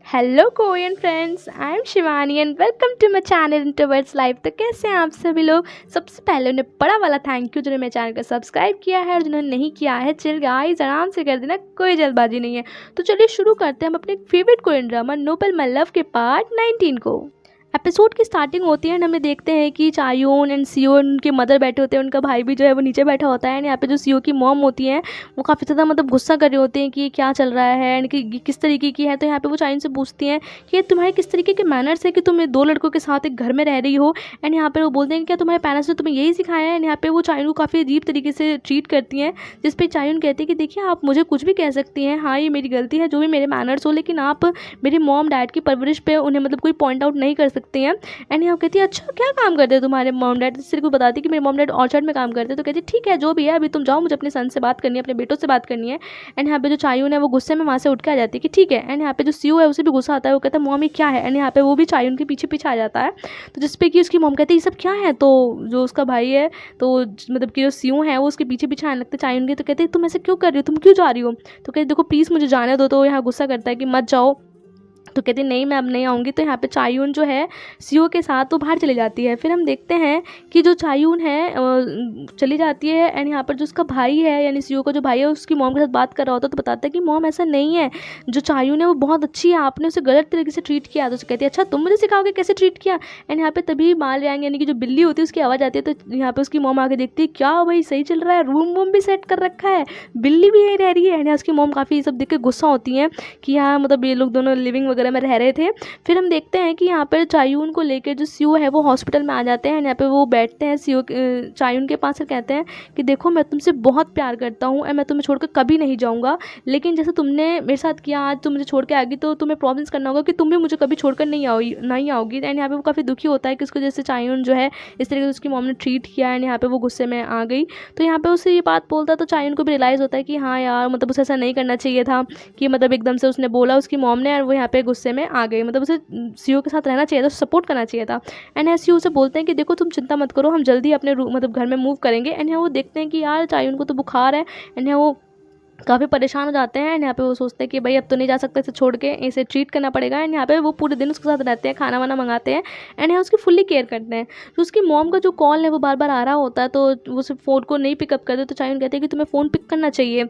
Hello Korean friends, I am Shivani and welcome to my channel introverts life. तो कैसे हैं आप सभी लोग। सबसे पहले उन्हें बड़ा वाला थैंक यू जिन्होंने मेरे चैनल को सब्सक्राइब किया है, और जिन्होंने नहीं किया है चिल गाइस आराम से कर देना, कोई जल्दबाजी नहीं है। तो चलिए शुरू करते हैं हम अपने favourite Korean drama noble my love के पार्ट 19 को। एपिसोड की स्टार्टिंग होती है एंड हमें देखते हैं कि चायोन एंड सियोन उनके मदर बैठे होते हैं, उनका भाई भी जो है वो नीचे बैठा होता है। एंड यहाँ पे जो सियो की मॉम होती हैं वो काफ़ी ज़्यादा गुस्सा कर रहे होते हैं कि क्या चल रहा है एंड कि किस तरीके की है। तो यहाँ पे वो चायोन से पूछती हैं कि तुम्हारे किस तरीके के मैनर्स है कि तुम दो लड़कों के साथ एक घर में रह रही हो। एंड यहाँ पर वो बोलते हैं कि क्या तुम्हारे पेरेंट्स ने तुम्हें यही सिखाया है। एंड यहाँ पे वो चायोन को काफ़ी अजीब तरीके से ट्रीट करती हैं, जिस पे चायोन कहती है कि देखिए आप मुझे कुछ भी कह सकती हैं, हाँ ये मेरी गलती है जो भी मेरे मैनर्स हो, लेकिन आप मेरी मॉम डैड की परवरिश पे उन्हें कोई पॉइंट आउट नहीं कर सकती हैं। एंड यहाँ कहती है अच्छा क्या काम करते हो तुम्हारे मॉम डैड। सिर्फ को बताती कि मेरे मॉम डैड ऑर्चर्ड में काम करते हैं। तो कहती है ठीक है जो भी है, अभी तुम जाओ, मुझे अपने सन से बात करनी है, अपने बेटों से बात करनी है। एंड यहाँ पे जो चायून है वो गुस्से में वहाँ से उठ के आ जाती है कि ठीक है। एंड यहाँ पे जो सीयू है उसे भी गुस्सा आता है, वो कहता है मॉम ये क्या है। एंड यहाँ पे वो भी चायून के पीछे पीछे आ जाता है। तो जिसपे कि उसकी मॉम कहती है ये सब क्या है। तो जो उसका भाई है तो कि जो सीयू है वो उसके पीछे पीछे आने लगते हैं चायून के। तो कहते हैं तुम ऐसे क्यों कर रही हो, तुम क्यों जा रही हो। तो कहते देखो प्लीज़ मुझे जाने दो। तो यहाँ गुस्सा करता है कि मत जाओ। तो कहती नहीं मैं अब नहीं आऊँगी। तो यहाँ पे चायून जो है सीओ के साथ तो बाहर चली जाती है। फिर हम देखते हैं कि जो चायून है चली जाती है एंड यहाँ पर जो उसका भाई है यानी सीओ का जो भाई है उसकी मॉम के साथ बात कर रहा होता है। तो बताता है कि मॉम ऐसा नहीं है, जो चायून है वो बहुत अच्छी है, आपने उसे गलत तरीके से ट्रीट किया। तो उसे कहती है अच्छा तुम मुझे सिखाओगे कैसे ट्रीट किया। एंड यहाँ पे तभी माल रैंग यानी कि जो बिल्ली होती है उसकी आवाज़ आती है। तो यहाँ पे उसकी मॉम आके देखती है क्या भाई सही चल रहा है, रूम वूम भी सेट कर रखा है, बिल्ली भी यहीं रह रही है। एंड उसकी मॉम काफ़ी सब देख के गुस्सा होती हैं कि यहाँ ये लोग दोनों लिविंग वगैरह में रह रहे थे। फिर हम देखते हैं कि यहाँ पर चायून को लेकर जो सीओ है वो हॉस्पिटल में आ जाते हैं। यहाँ पे वो बैठते हैं सीओ चायून के पास और कहते हैं कि देखो मैं तुमसे बहुत प्यार करता हूँ और मैं तुम्हें छोड़कर कभी नहीं जाऊँगा, लेकिन जैसे तुमने मेरे साथ किया आज तुम मुझे छोड़ के आएगी तो तुम्हें प्रॉमिस करना होगा कि तुम भी मुझे कभी छोड़कर नहीं आओगी। एंड यहाँ पे वो काफ़ी दुखी होता है कि उसको जैसे चायून जो है इस तरीके से उसकी मॉम ने ट्रीट किया। एंड यहाँ पे वो गुस्से में आ गई। तो यहाँ पे उसे ये बात बोलता तो चायून को भी रियलाइज़ होता है कि हाँ यार उसे ऐसा नहीं करना चाहिए था कि एकदम से उसने बोला उसकी मॉम ने, और वो यहाँ पे गुस्से में आ गई। उसे सीओ के साथ रहना चाहिए था, सपोर्ट करना चाहिए था। एंड सीओ से बोलते हैं कि देखो तुम चिंता मत करो, हम जल्दी अपने घर में मूव करेंगे। एंड यहाँ वो देखते हैं कि यार चायून को तो बुखार है। एंड यहाँ वो काफ़ी परेशान हो जाते हैं। एंड यहाँ पे वो सोचते हैं कि भाई अब तो नहीं जा सकते, इसे छोड़ के इसे ट्रीट करना पड़ेगा। एंड यहाँ पे वो पूरे दिन उसके साथ रहते हैं, खाना वाना मंगाते हैं एंड यहाँ उसकी फुल्ली केयर करते हैं। तो उसकी मॉम का जो कॉल है वो बार बार आ रहा होता है, तो वो सिर्फ फ़ोन को नहीं पिकअप करते। तो चायून कहते हैं कि तुम्हें फ़ोन पिक करना चाहिए।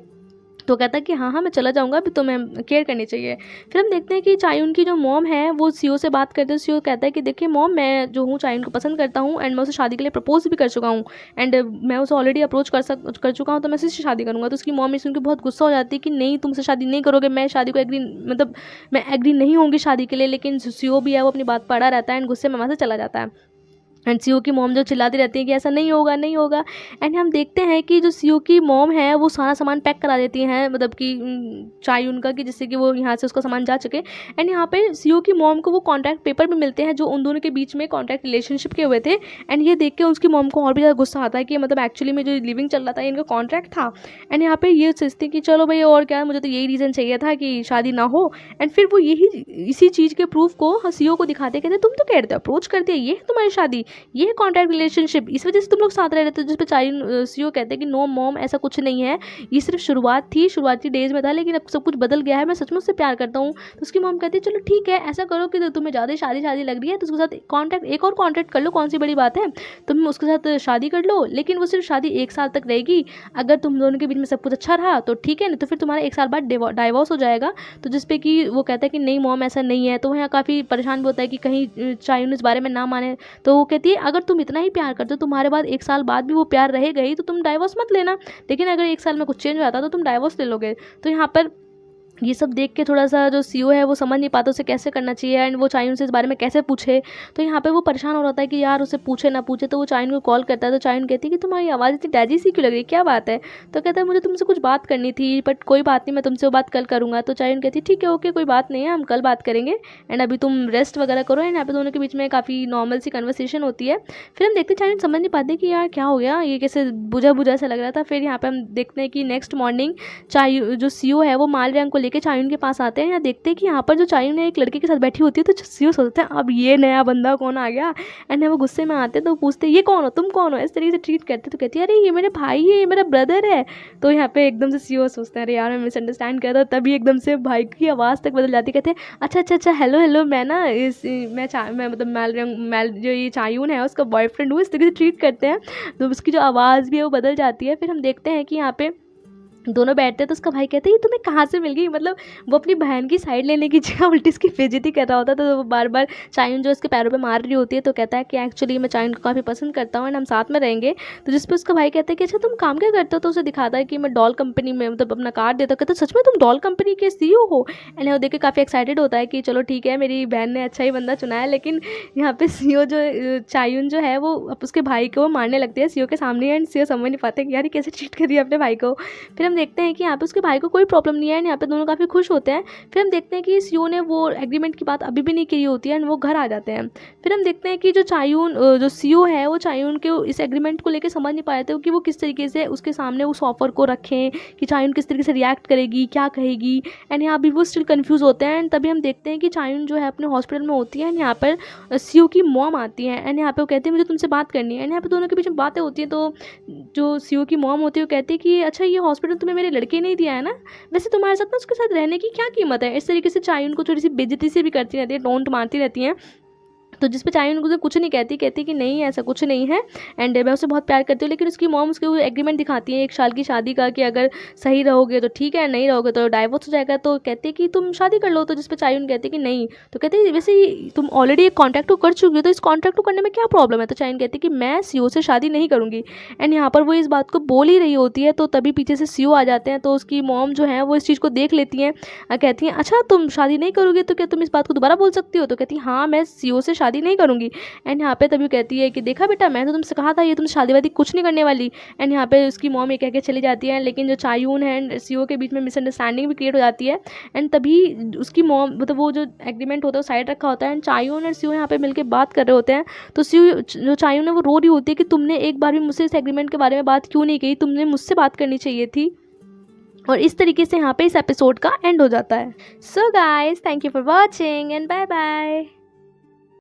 तो कहता है कि हाँ मैं चला जाऊँगा, अभी तुम्हें केयर करनी चाहिए। फिर हम देखते हैं कि चायून की जो मॉम है वो सीओ से बात करते हैं। सीओ कहता है कि देखिए मॉम मैं जो हूँ चायून को पसंद करता हूँ एंड मैं उसे शादी के लिए प्रपोज भी कर चुका हूँ एंड मैं उसे ऑलरेडी अप्रोच कर चुका हूँ, तो मैं इसी से शादी करूँगा। तो उसकी मॉम इस सुनकर बहुत गुस्सा हो जाती है कि नहीं तुमसे शादी नहीं करोगे, मैं शादी को मैं एग्री नहीं होंगी शादी के लिए। लेकिन सीओ भी है वो अपनी बात पड़ा रहता है एंड गुस्से में वहाँ से चला जाता है। एंड सीओ की मॉम जो चिल्लाती रहती है कि ऐसा नहीं होगा नहीं होगा। एंड हम देखते हैं कि जो सीओ की मॉम है वो सारा सामान पैक करा देती हैं, कि चायून का, कि जिससे कि वो यहाँ से उसका सामान जा सके। एंड यहाँ पे सीओ की मॉम को वो कॉन्ट्रैक्ट पेपर भी मिलते हैं जो उन दोनों के बीच में कॉन्ट्रैक्ट रिलेशनशिप के हुए थे। एंड ये देख के उसकी मॉम को और भी ज़्यादा गुस्सा आता है कि एक्चुअली में जो लिविंग चल रहा था इनका कॉन्ट्रैक्ट था। एंड यहाँ पे ये सोचते कि चलो भाई और क्या, मुझे तो यही रीज़न चाहिए था कि शादी ना हो। एंड फिर वो इसी चीज़ के प्रूफ को सीओ को दिखाते, कहते तुम तो कह रहे थे अप्रोच कर दिया, ये है तुम्हारी शादी, ये है कॉन्ट्रैक्ट रिलेशनशिप, इस वजह से तुम लोग साथ रह रहे थे। जिस पे चायून सीओ कहते हैं कि नो मॉम ऐसा कुछ नहीं है, ये सिर्फ शुरुआत थी, शुरुआती डेज में था, लेकिन अब सब कुछ बदल गया है, मैं सचमुच से प्यार करता हूँ। तो उसकी मॉम कहती है चलो ठीक है ऐसा करो कि तुम्हें ज़्यादा शादी लग रही है तो उसके साथ एक और कॉन्ट्रैक्ट कर लो, कौन सी बड़ी बात है, तुम उसके साथ शादी कर लो, लेकिन वो सिर्फ शादी 1 साल तक रहेगी। अगर तुम दोनों के बीच में सब कुछ अच्छा रहा तो ठीक है, नहीं तो फिर तुम्हारा 1 साल बाद डाइवोर्स हो जाएगा। तो जिसपे कि वो कहता है कि नहीं मॉम ऐसा नहीं है। तो वो यहाँ काफ़ी परेशान भी होता है कि कहीं चायून इस बारे में ना माने। तो वो कहती है अगर तुम इतना ही प्यार करते हो, तुम्हारे बाद 1 साल बाद भी वो प्यार रहेगा ही, तो तुम डाइवोर्स मत लेना, लेकिन अगर 1 साल में कुछ चेंज हो जाता तो तुम डाइवोर्स ले लोगे। तो यहाँ पर ये सब देख के थोड़ा सा जो सीओ है वो समझ नहीं पाता उसे कैसे करना चाहिए एंड वो चायून से इस बारे में कैसे पूछे। तो यहाँ पे वो परेशान हो रहा था कि यार उसे पूछे ना पूछे। तो वो चायून को कॉल करता है। तो चायून कहती है कि तुम्हारी आवाज़ इतनी डैजी सी क्यों लग रही है, क्या बात है। तो कहता है मुझे तुमसे कुछ बात करनी थी, बट कोई बात नहीं, मैं तुमसे वो बात कल करूँगा। तो चायून कहती है ठीक है ओके कोई बात नहीं है, हम कल बात करेंगे एंड अभी तुम रेस्ट वगैरह करो। एंड यहाँ पे दोनों के बीच में काफ़ी नॉर्मल सी कन्वर्सेशन होती है। फिर हम देखते हैं चायून समझ नहीं पाते कि यार क्या हो गया, ये कैसे बुझा बुझा सा लग रहा था। फिर यहाँ पे हम देखते हैं कि नेक्स्ट मॉर्निंग जो सीओ है वो माल रैंक को लेके चायून के पास आते हैं। यहाँ देखते हैं कि यहाँ पर जो चायून है एक लड़के के साथ बैठी होती है, तो सीओ सोचते हैं अब ये नया बंदा कौन आ गया। एंड वो गुस्से में आते हैं तो पूछते हैं ये कौन हो, तुम कौन हो, इस तरीके से ट्रीट करते। तो कहती है अरे ये मेरे भाई है, ये मेरा ब्रदर है। तो यहाँ पे एकदम से सीओ सोचते हैं अरे यार मैं मिसअंडरस्टैंड कर रहा था, तभी एकदम से भाई की आवाज़ तक बदल जाती। कहते हैं अच्छा अच्छा अच्छा हेलो हेलो, मैं ना मैं मतलब मैल जो ये चायून है उसका बॉयफ्रेंड हूँ, इस तरीके से ट्रीट करते हैं। तो उसकी जो आवाज़ भी है वो बदल जाती है। फिर हम देखते हैं कि यहाँ पे दोनों बैठते हैं तो उसका भाई कहता है ये तुम्हें कहाँ से मिल गई, मतलब वो अपनी बहन की साइड लेने की जगह उल्टी इसकी बेइज्जती कर रहा होता है। तो वो बार बार चायून जो उसके पैरों पे मार रही होती है, तो कहता है कि एक्चुअली मैं चायून को काफ़ी पसंद करता हूँ एंड हम साथ में रहेंगे। तो जिस पर उसका भाई कहता है कि अच्छा तुम काम क्या करते हो, तो उसे दिखाता है कि मैं डॉल कंपनी में मतलब अपना कार्ड देता हूँ। कहता है सच में तुम डॉल कंपनी के सीईओ हो। एंड वो देख के काफ़ी एक्साइटेड होता है कि चलो ठीक है मेरी बहन ने अच्छा ही बंदा चुना है। लेकिन यहाँ पे सीईओ जो चायून जो है वो अब उसके भाई को मारने लगती है सीईओ के सामने। एंड सीईओ समझ नहीं पाते कि यार कैसे ट्रीट कर रही है अपने भाई को। फिर हम देखते हैं कि यहाँ पे उसके भाई को कोई प्रॉब्लम नहीं है एंड यहाँ पे दोनों काफ़ी खुश होते हैं। फिर हम देखते हैं कि सीईओ ने वो एग्रीमेंट की बात अभी भी नहीं की होती है एंड वो घर आ जाते हैं। फिर हम देखते हैं कि जो चायून जो सीईओ है वो चायून के इस एग्रीमेंट को लेकर समझ नहीं पाए थे कि वो किस तरीके से उसके सामने उस ऑफर को रखें, कि चायून किस तरीके से रिएक्ट करेगी, क्या कहेगी। एंड यहाँ भी वो स्टिल कन्फ्यूज़ होते हैं। एंड तभी हम देखते हैं कि चायून जो है अपने हॉस्पिटल में होती है एंड यहाँ पर सीईओ की मॉम आती है एंड यहाँ पे वो कहती है मुझे तुमसे बात करनी है। एंड यहाँ पे दोनों के बीच में बातें होती हैं। तो जो सीईओ की मॉम होती है वो कहती है कि अच्छा ये हॉस्पिटल तुम्हें मेरे लड़के ने ही दिया है ना, वैसे तुम्हारे साथ ना उसके साथ रहने की क्या कीमत है। इस तरीके से चायून को थोड़ी सी बेइज्जती से भी करती रहती है, टोंट मारती रहती हैं। तो जिस पे चायून उसे कुछ नहीं कहती कि नहीं ऐसा कुछ नहीं है एंड मैं उसे बहुत प्यार करती हूँ। लेकिन उसकी मॉम उसके वो एग्रीमेंट दिखाती है 1 साल की शादी का, कि अगर सही रहोगे तो ठीक है, नहीं रहोगे तो डाइवोर्स हो जाएगा। तो कहते हैं कि तुम शादी कर लो। तो जिस पे चायून कहती है कि नहीं। तो कहते हैं वैसे तुम ऑलरेडी एक कॉन्ट्रैक्ट तो कर चुकी हो, तो इस कॉन्ट्रैक्ट को करने में क्या प्रॉब्लम है। तो चायून कहती है कि मैं सीईओ से शादी नहीं करूँगी। एंड यहाँ पर वो इस बात को बोल ही रही होती है तो तभी पीछे से सीईओ आ जाते हैं। तो उसकी मॉम जो है वो इस चीज़ को देख लेती हैं, कहती हैं अच्छा तुम शादी नहीं करोगे तो क्या तुम इस बात को दोबारा बोल सकती हो। तो कहती हाँ मैं सीईओ से शादी नहीं करूँगी। एंड यहाँ पे तभी कहती है कि देखा बेटा मैं तो तुमसे कहा था ये तुम शादी वादी कुछ नहीं करने वाली। एंड यहाँ पे उसकी मॉम ये कह के चली जाती है। लेकिन जो चायून है एंड सीईओ के बीच में मिसअंडरस्टैंडिंग भी क्रिएट हो जाती है। एंड तभी उसकी मॉम मतलब वो जो एग्रीमेंट होता है वो साइड रखा होता है एंड चायून और सीईओ यहाँ पे मिलकर बात कर रहे होते हैं। तो सीईओ जो चायून है वो रो रही होती है कि तुमने एक बार भी मुझसे इस एग्रीमेंट के बारे में बात क्यों नहीं की, तुमने मुझसे बात करनी चाहिए थी। और इस तरीके से यहाँ पे इस एपिसोड का एंड हो जाता है। So guys thank you for watching and bye bye.